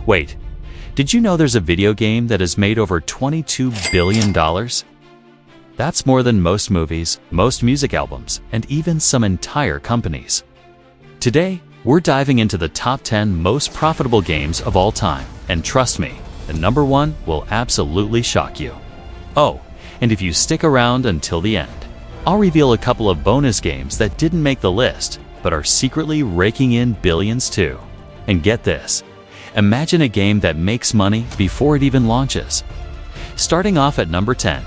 Wait, did you know there's a video game that has made over $22 billion? That's more than most movies, most music albums, and even some entire companies. Today, we're diving into the top 10 most profitable games of all time, and trust me, the number one will absolutely shock you. Oh, and if you stick around until the end, I'll reveal a couple of bonus games that didn't make the list, but are secretly raking in billions too. And get this, imagine a game that makes money before it even launches. Starting off at number 10.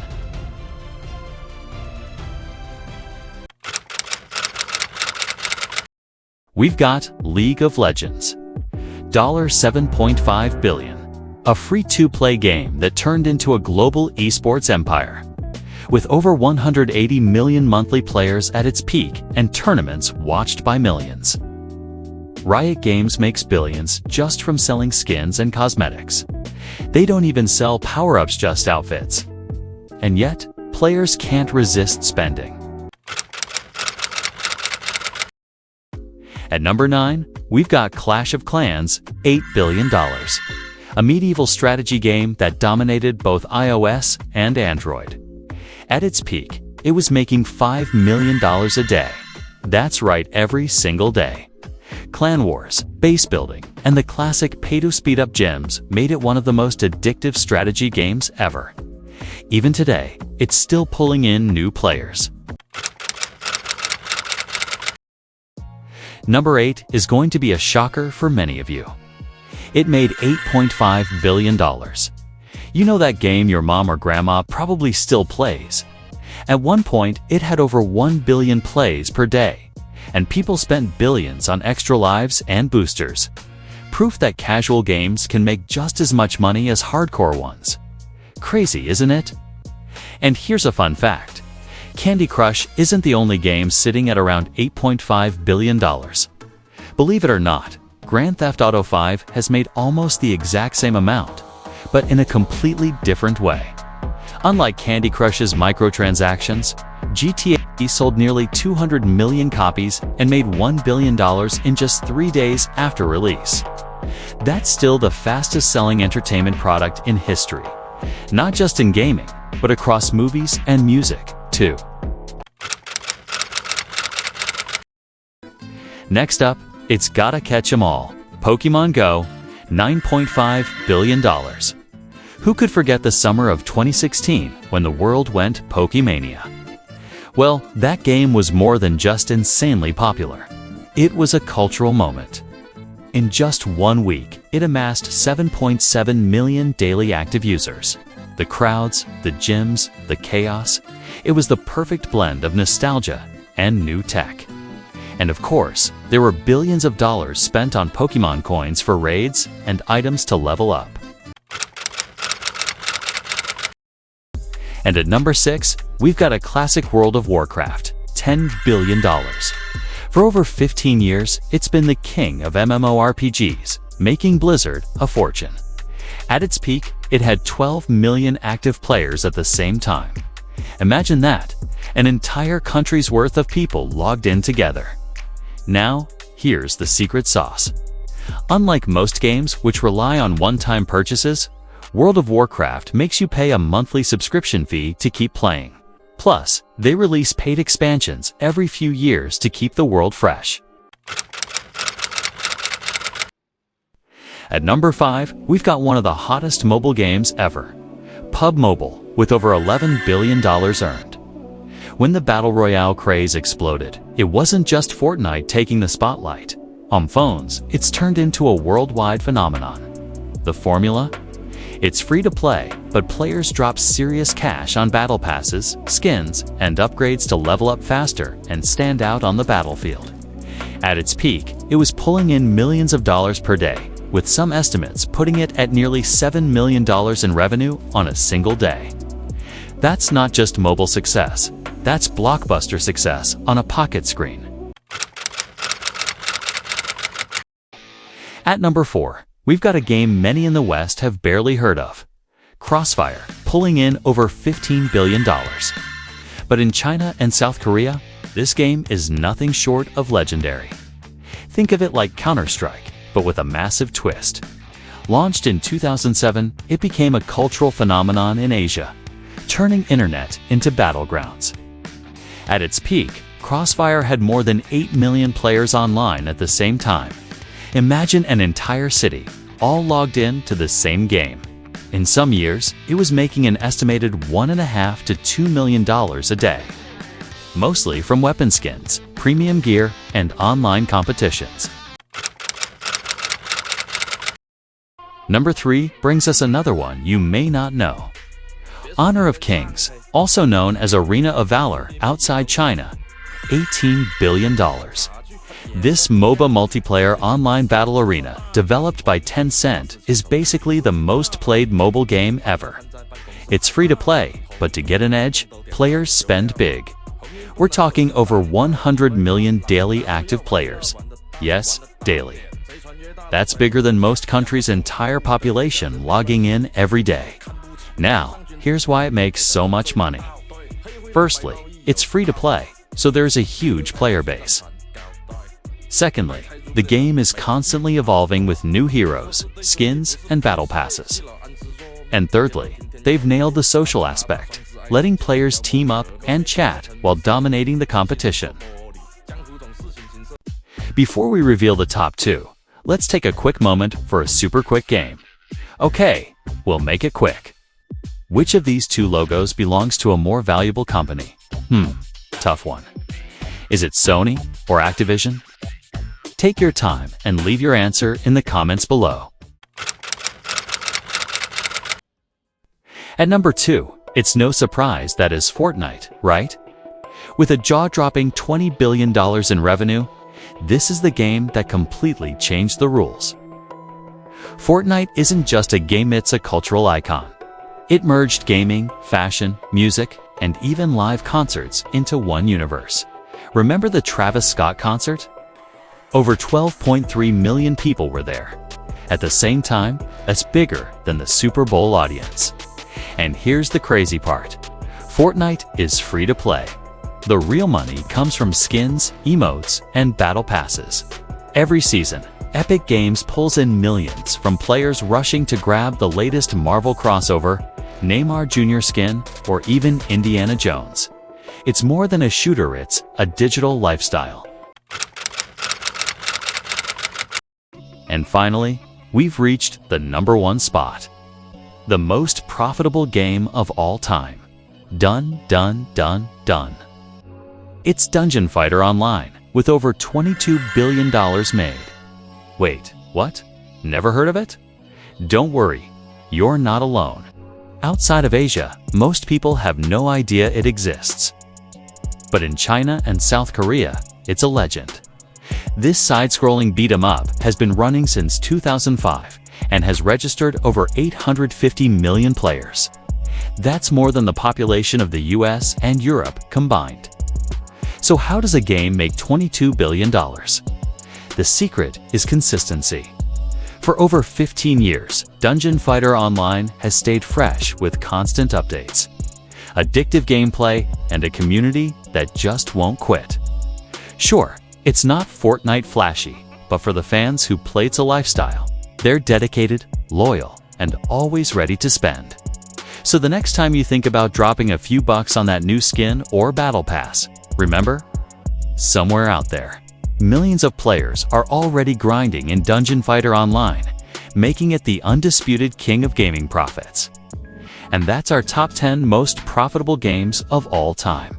We've got League of Legends. $7.5 billion. A free-to-play game that turned into a global esports empire. With over 180 million monthly players at its peak and tournaments watched by millions. Riot Games makes billions just from selling skins and cosmetics. They don't even sell power-ups, just outfits. And yet, players can't resist spending. At number 9, we've got Clash of Clans, $8 billion. A medieval strategy game that dominated both iOS and Android. At its peak, it was making $5 million a day. That's right, every single day. Clan wars, base building, and the classic pay-to-speed-up gems made it one of the most addictive strategy games ever. Even today, it's still pulling in new players. Number 8 is going to be a shocker for many of you. It made $8.5 billion. You know that game your mom or grandma probably still plays. At one point, it had over 1 billion plays per day, and people spent billions on extra lives and boosters. Proof that casual games can make just as much money as hardcore ones. Crazy, isn't it? And here's a fun fact. Candy Crush isn't the only game sitting at around $8.5 billion. Believe it or not, Grand Theft Auto V has made almost the exact same amount, but in a completely different way. Unlike Candy Crush's microtransactions, GTA sold nearly 200 million copies and made $1 billion in just 3 days after release. That's still the fastest-selling entertainment product in history, not just in gaming, but across movies and music, too. Next up, it's gotta catch 'em all. Pokémon Go, $9.5 billion. Who could forget the summer of 2016 when the world went Pokemania? Well, that game was more than just insanely popular. It was a cultural moment. In just 1 week, it amassed 7.7 million daily active users. The crowds, the gyms, the chaos. It was the perfect blend of nostalgia and new tech. And of course, there were billions of dollars spent on Pokemon coins for raids and items to level up. And at number 6, we've got a classic World of Warcraft, $10 billion. For over 15 years, it's been the king of MMORPGs, making Blizzard a fortune. At its peak, it had 12 million active players at the same time. Imagine that, an entire country's worth of people logged in together. Now, here's the secret sauce. Unlike most games which rely on one-time purchases, World of Warcraft makes you pay a monthly subscription fee to keep playing. Plus, they release paid expansions every few years to keep the world fresh. At number 5, we've got one of the hottest mobile games ever. PUBG Mobile, with over $11 billion earned. When the Battle Royale craze exploded, it wasn't just Fortnite taking the spotlight. On phones, it's turned into a worldwide phenomenon. The formula? It's free to play, but players drop serious cash on battle passes, skins, and upgrades to level up faster and stand out on the battlefield. At its peak, it was pulling in millions of dollars per day, with some estimates putting it at nearly $7 million in revenue on a single day. That's not just mobile success, that's blockbuster success on a pocket screen. At number 4, we've got a game many in the West have barely heard of. Crossfire, pulling in over $15 billion. But in China and South Korea, this game is nothing short of legendary. Think of it like Counter-Strike, but with a massive twist. Launched in 2007, it became a cultural phenomenon in Asia, turning internet into battlegrounds. At its peak, Crossfire had more than 8 million players online at the same time. Imagine an entire city, all logged in to the same game. In some years, it was making an estimated $1.5 to $2 million a day. Mostly from weapon skins, premium gear, and online competitions. Number 3 brings us another one you may not know. Honor of Kings, also known as Arena of Valor outside China, $18 billion. This MOBA multiplayer online battle arena, developed by Tencent, is basically the most played mobile game ever. It's free to play, but to get an edge, players spend big. We're talking over 100 million daily active players. Yes, daily. That's bigger than most countries' entire population logging in every day. Now, here's why it makes so much money. Firstly, it's free to play, so there's a huge player base. Secondly, the game is constantly evolving with new heroes, skins, and battle passes. And thirdly, they've nailed the social aspect, letting players team up and chat while dominating the competition. Before we reveal the top 2, let's take a quick moment for a super quick game. Okay, we'll make it quick. Which of these 2 logos belongs to a more valuable company? Tough one. Is it Sony or Activision? Take your time and leave your answer in the comments below. At number 2, it's no surprise that is Fortnite, right? With a jaw-dropping $20 billion in revenue, this is the game that completely changed the rules. Fortnite isn't just a game, it's a cultural icon. It merged gaming, fashion, music, and even live concerts into one universe. Remember the Travis Scott concert? Over 12.3 million people were there. At the same time, that's bigger than the Super Bowl audience. And here's the crazy part. Fortnite is free to play. The real money comes from skins, emotes, and battle passes. Every season, Epic Games pulls in millions from players rushing to grab the latest Marvel crossover, Neymar Jr. skin, or even Indiana Jones. It's more than a shooter, it's a digital lifestyle. And finally, we've reached the number 1 spot. The most profitable game of all time. Done. It's Dungeon Fighter Online, with over $22 billion made. Wait, what? Never heard of it? Don't worry, you're not alone. Outside of Asia, most people have no idea it exists. But in China and South Korea, it's a legend. This side-scrolling beat-em-up has been running since 2005 and has registered over 850 million players. That's more than the population of the US and Europe combined. So how does a game make $22 billion? The secret is consistency. For over 15 years, Dungeon Fighter Online has stayed fresh with constant updates, addictive gameplay, and a community that just won't quit. Sure, it's not Fortnite flashy, but for the fans who play, it's a lifestyle. They're dedicated, loyal, and always ready to spend. So the next time you think about dropping a few bucks on that new skin or battle pass, remember, somewhere out there, millions of players are already grinding in Dungeon Fighter Online, making it the undisputed king of gaming profits. And that's our top 10 most profitable games of all time.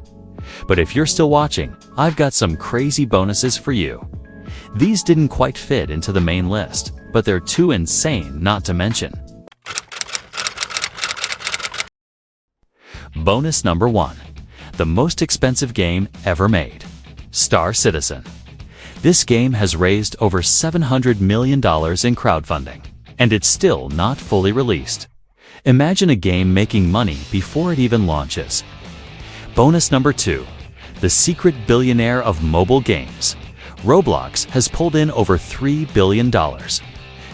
But if you're still watching, I've got some crazy bonuses for you. These didn't quite fit into the main list, but they're too insane not to mention. Bonus number 1. The most expensive game ever made. Star Citizen. This game has raised over $700 million in crowdfunding, and it's still not fully released. Imagine a game making money before it even launches. Bonus number 2. The secret billionaire of mobile games. Roblox has pulled in over $3 billion,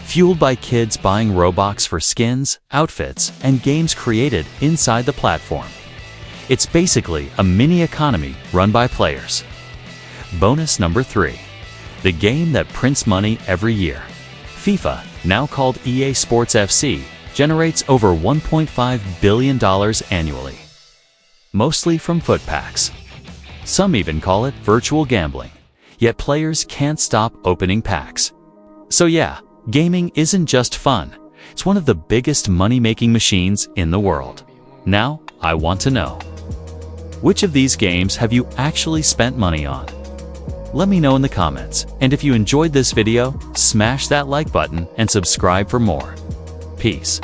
fueled by kids buying Robux for skins, outfits, and games created inside the platform. It's basically a mini economy run by players. Bonus number 3. The game that prints money every year. FIFA, now called EA Sports FC, generates over $1.5 billion annually, mostly from foot packs. Some even call it virtual gambling, yet players can't stop opening packs. So yeah, gaming isn't just fun, it's one of the biggest money-making machines in the world. Now, I want to know, which of these games have you actually spent money on? Let me know in the comments, and if you enjoyed this video, smash that like button and subscribe for more. Peace.